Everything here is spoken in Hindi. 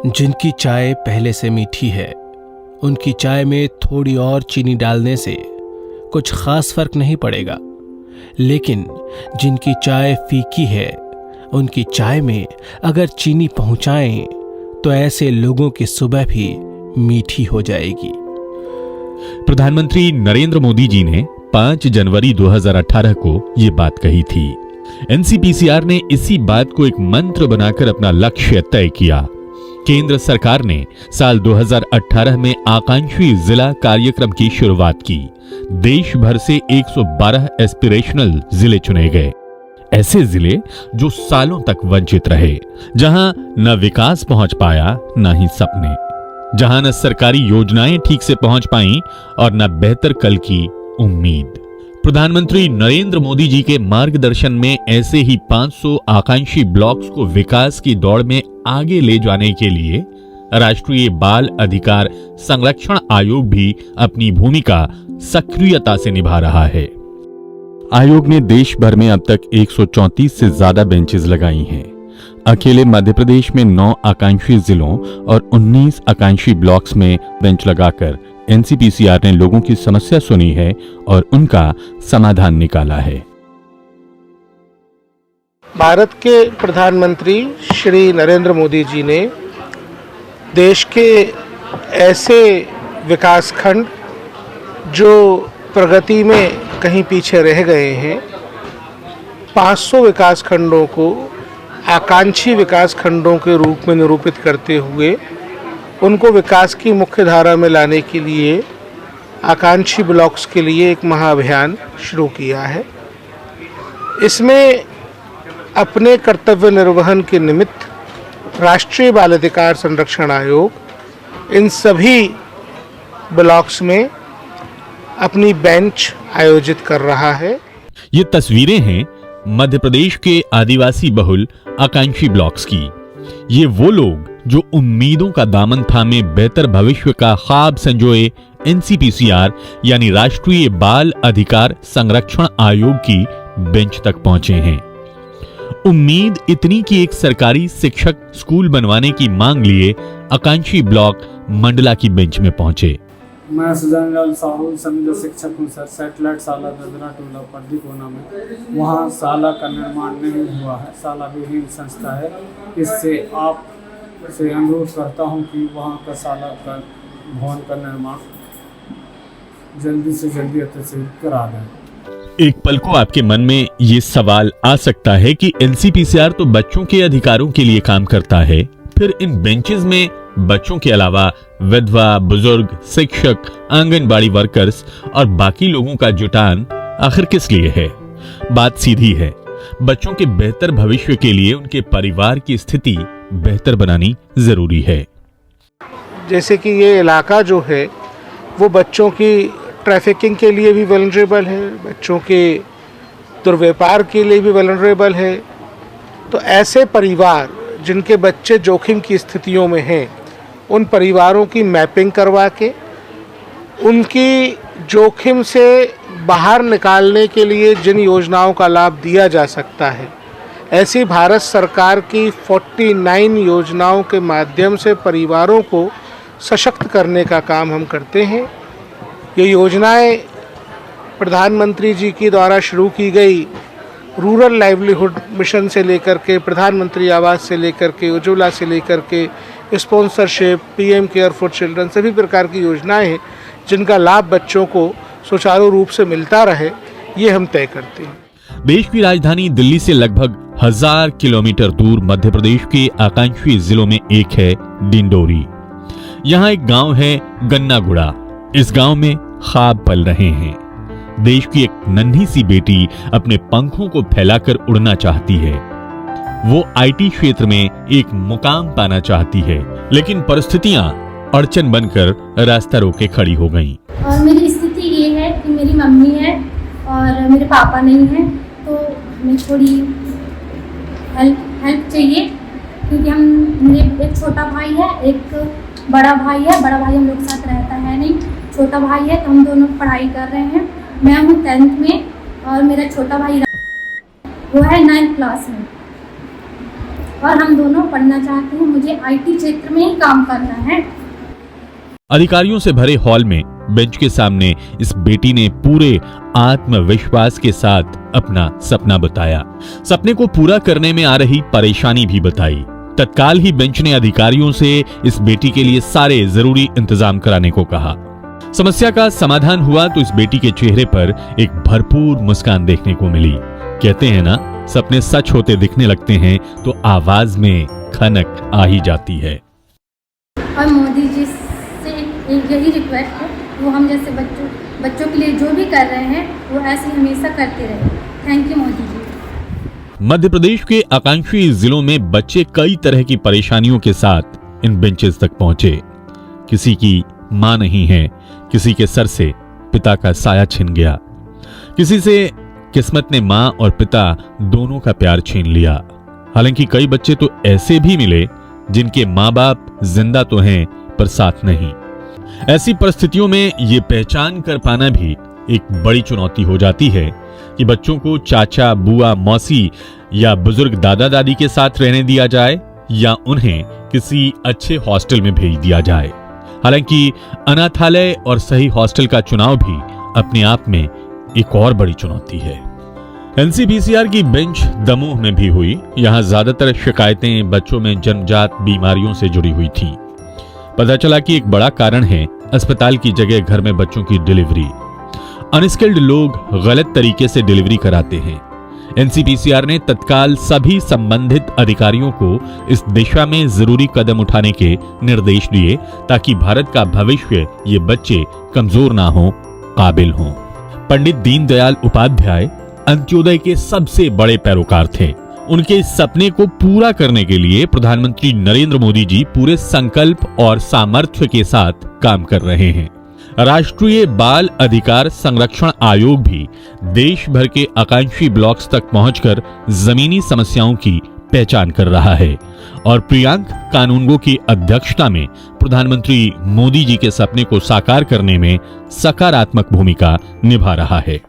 जिनकी चाय पहले से मीठी है, उनकी चाय में थोड़ी और चीनी डालने से कुछ खास फर्क नहीं पड़ेगा, लेकिन जिनकी चाय फीकी है, उनकी चाय में अगर चीनी पहुंचाएं तो ऐसे लोगों की सुबह भी मीठी हो जाएगी। प्रधानमंत्री नरेंद्र मोदी जी ने 5 जनवरी 2018 को ये बात कही थी। एनसीपीसीआर ने इसी बात को एक मंत्र बनाकर अपना लक्ष्य तय किया। केंद्र सरकार ने साल 2018 में आकांक्षी जिला कार्यक्रम की शुरुआत की। देश भर से 112 एस्पिरेशनल जिले चुने गए, ऐसे जिले जो सालों तक वंचित रहे, जहां न विकास पहुंच पाया न ही सपने, जहां न सरकारी योजनाएं ठीक से पहुंच पाईं और न बेहतर कल की उम्मीद। प्रधानमंत्री नरेंद्र मोदी जी के मार्गदर्शन में ऐसे ही 500 आकांक्षी ब्लॉक्स को विकास की दौड़ में आगे ले जाने के लिए राष्ट्रीय बाल अधिकार संरक्षण आयोग भी अपनी भूमिका सक्रियता से निभा रहा है। आयोग ने देश भर में अब तक 134 से ज्यादा बेंचेस लगाई हैं। अकेले मध्य प्रदेश में 9 आकांक्षी जिलों और 19 आकांक्षी ब्लॉक्स में बेंच लगाकर एनसीपीसीआर ने लोगों की समस्या सुनी है और उनका समाधान निकाला है। भारत के प्रधानमंत्री श्री नरेंद्र मोदी जी ने देश के ऐसे विकासखंड जो प्रगति में कहीं पीछे रह गए हैं, 500 विकासखंडों को आकांक्षी विकासखंडों के रूप में निरूपित करते हुए उनको विकास की मुख्य धारा में लाने के लिए आकांक्षी ब्लॉक्स के लिए एक महाअभियान शुरू किया है। इसमें अपने कर्तव्य निर्वहन के निमित्त राष्ट्रीय बाल अधिकार संरक्षण आयोग इन सभी ब्लॉक्स में अपनी बेंच आयोजित कर रहा है। ये तस्वीरें हैं मध्य प्रदेश के आदिवासी बहुल आकांक्षी ब्लॉक्स की। ये वो लोग जो उम्मीदों का दामन थामे बेहतर भविष्य का ख्वाब संजोए एनसीपीसीआर यानी राष्ट्रीय बाल अधिकार संरक्षण आयोग की बेंच तक पहुंचे हैं। उम्मीद इतनी कि एक सरकारी शिक्षक स्कूल बनवाने की मांग लिए आकांक्षी ब्लॉक मंडला की बेंच में पहुंचे। मैं सुजान लाल साहू संविदा शिक्षक हूँ सर। सैटेलाइट शाला ददरा टोला पड्डी कोना में, वहाँ शाला का निर्माण नहीं हुआ है। शाला विहीन संस्था है। इससे आप से अनुरोध करता हूँ कि वहाँ का शाला का भवन का निर्माण जल्दी से जल्दी से करा दें। एक पल को आपके मन में ये सवाल आ सकता है कि एनसीपीसीआर तो बच्चों के अधिकारों के लिए काम करता है, फिर इन बेंचेस में बच्चों के अलावा विधवा, बुजुर्ग, शिक्षक, आंगनबाड़ी वर्कर्स और बाकी लोगों का जुटान आखिर किस लिए है? बात सीधी है, बच्चों के बेहतर भविष्य के लिए उनके परिवार की स्थिति बेहतर बनानी जरूरी है। जैसे कि ये इलाका जो है वो बच्चों की ट्रैफिकिंग के लिए भी वल्नरेबल है, बच्चों के दुर्व्यापार के लिए भी वल्नरेबल है। तो ऐसे परिवार जिनके बच्चे जोखिम की स्थितियों में हैं, उन परिवारों की मैपिंग करवा के उनकी जोखिम से बाहर निकालने के लिए जिन योजनाओं का लाभ दिया जा सकता है, ऐसी भारत सरकार की 49 योजनाओं के माध्यम से परिवारों को सशक्त करने का काम हम करते हैं। ये योजनाएं प्रधानमंत्री जी के द्वारा शुरू की गई रूरल लाइवलीहुड मिशन से लेकर के प्रधानमंत्री आवास से लेकर के उज्ज्वला से लेकर के sponsorship, PM care for children, सभी प्रकार की योजनाएं हैं जिनका लाभ बच्चों को सुचारू रूप से मिलता रहे, ये हम तय करते हैं। देश की राजधानी दिल्ली से लगभग 1000 किलोमीटर दूर मध्य प्रदेश के आकांक्षी जिलों में एक है डिंडोरी। यहाँ एक गांव है गन्नागुड़ा। इस गांव में ख्वाब पल रहे हैं। देश की एक नन्ही सी बेटी अपने पंखों को फैलाकर उड़ना चाहती है। वो आईटी क्षेत्र में एक मुकाम पाना चाहती है, लेकिन परिस्थितियां अड़चन बनकर रास्ता रोके खड़ी हो गईं। और मेरी स्थिति ये है कि मेरी मम्मी है और मेरे पापा नहीं है, तो हमें थोड़ी हेल्प चाहिए, क्योंकि मेरे एक छोटा भाई है, एक बड़ा भाई है। बड़ा भाई हम लोग के साथ रहता है नहीं, छोटा भाई है, तो हम दोनों पढ़ाई कर रहे हैं। मैं हूँ 10th में और मेरा छोटा भाई वो है 9th क्लास में, और हम दोनों पढ़ना चाहते हैं। मुझे मुझे IT क्षेत्र में ही काम करना है। अधिकारियों से भरे हॉल में बेंच के सामने इस बेटी ने पूरे आत्मविश्वास के साथ अपना सपना बताया। सपने को पूरा करने में आ रही परेशानी भी बताई। तत्काल ही बेंच ने अधिकारियों से इस बेटी के लिए सारे जरूरी इंतजाम कराने को कहा। समस्या का समाधान हुआ तो इस बेटी के चेहरे पर एक भरपूर मुस्कान देखने को मिली। कहते हैं ना, सपने सच होते दिखने लगते हैं तो आवाज में खनक आ ही जाती है। और मोदी जी से यही रिक्वेस्ट है, वो हम जैसे बच्चों के लिए जो भी कर रहे हैं वो ऐसे हमेशा करते रहे। Thank you Modi ji. मध्य प्रदेश के आकांक्षी जिलों में बच्चे कई तरह की परेशानियों के साथ इन बेंचेस तक पहुंचे। किसी की मां नहीं है, किसी के सर से पिता का साया छिन गया, किसी से किस्मत ने मां और पिता दोनों का प्यार छीन लिया। हालांकि कई बच्चे तो ऐसे भी मिले जिनके मां बाप जिंदा तो हैं पर साथ नहीं। ऐसी परिस्थितियों में ये पहचान कर पाना भी एक बड़ी चुनौती हो जाती है कि बच्चों को चाचा, बुआ, मौसी या बुजुर्ग दादा दादी के साथ रहने दिया जाए या उन्हें किसी अच्छे हॉस्टल में भेज दिया जाए। हालांकि अनाथालय और सही हॉस्टल का चुनाव भी अपने आप में एक और बड़ी चुनौती है। एनसीपीसीआर की बेंच दमोह में भी हुई। यहां ज्यादातर शिकायतें बच्चों में जन्मजात बीमारियों से जुड़ी हुई थीं। पता चला कि एक बड़ा कारण है अस्पताल की जगह घर में बच्चों की डिलीवरी। अनस्किल्ड लोग गलत तरीके से डिलीवरी कराते हैं। एनसीपीसीआर ने तत्काल सभी संबंधित अधिकारियों को इस दिशा में जरूरी कदम उठाने के निर्देश दिए ताकि भारत का भविष्य ये बच्चे कमजोर ना हो, काबिल हों। पंडित दीनदयाल उपाध्याय अंत्योदय के सबसे बड़े पैरोकार थे। उनके इस सपने को पूरा करने के लिए प्रधानमंत्री नरेंद्र मोदी जी पूरे संकल्प और सामर्थ्य के साथ काम कर रहे हैं। राष्ट्रीय बाल अधिकार संरक्षण आयोग भी देश भर के आकांक्षी ब्लॉक्स तक पहुंचकर जमीनी समस्याओं की पहचान कर रहा है और प्रियांक कानूनगो की अध्यक्षता में प्रधानमंत्री मोदी जी के सपने को साकार करने में सकारात्मक भूमिका निभा रहा है।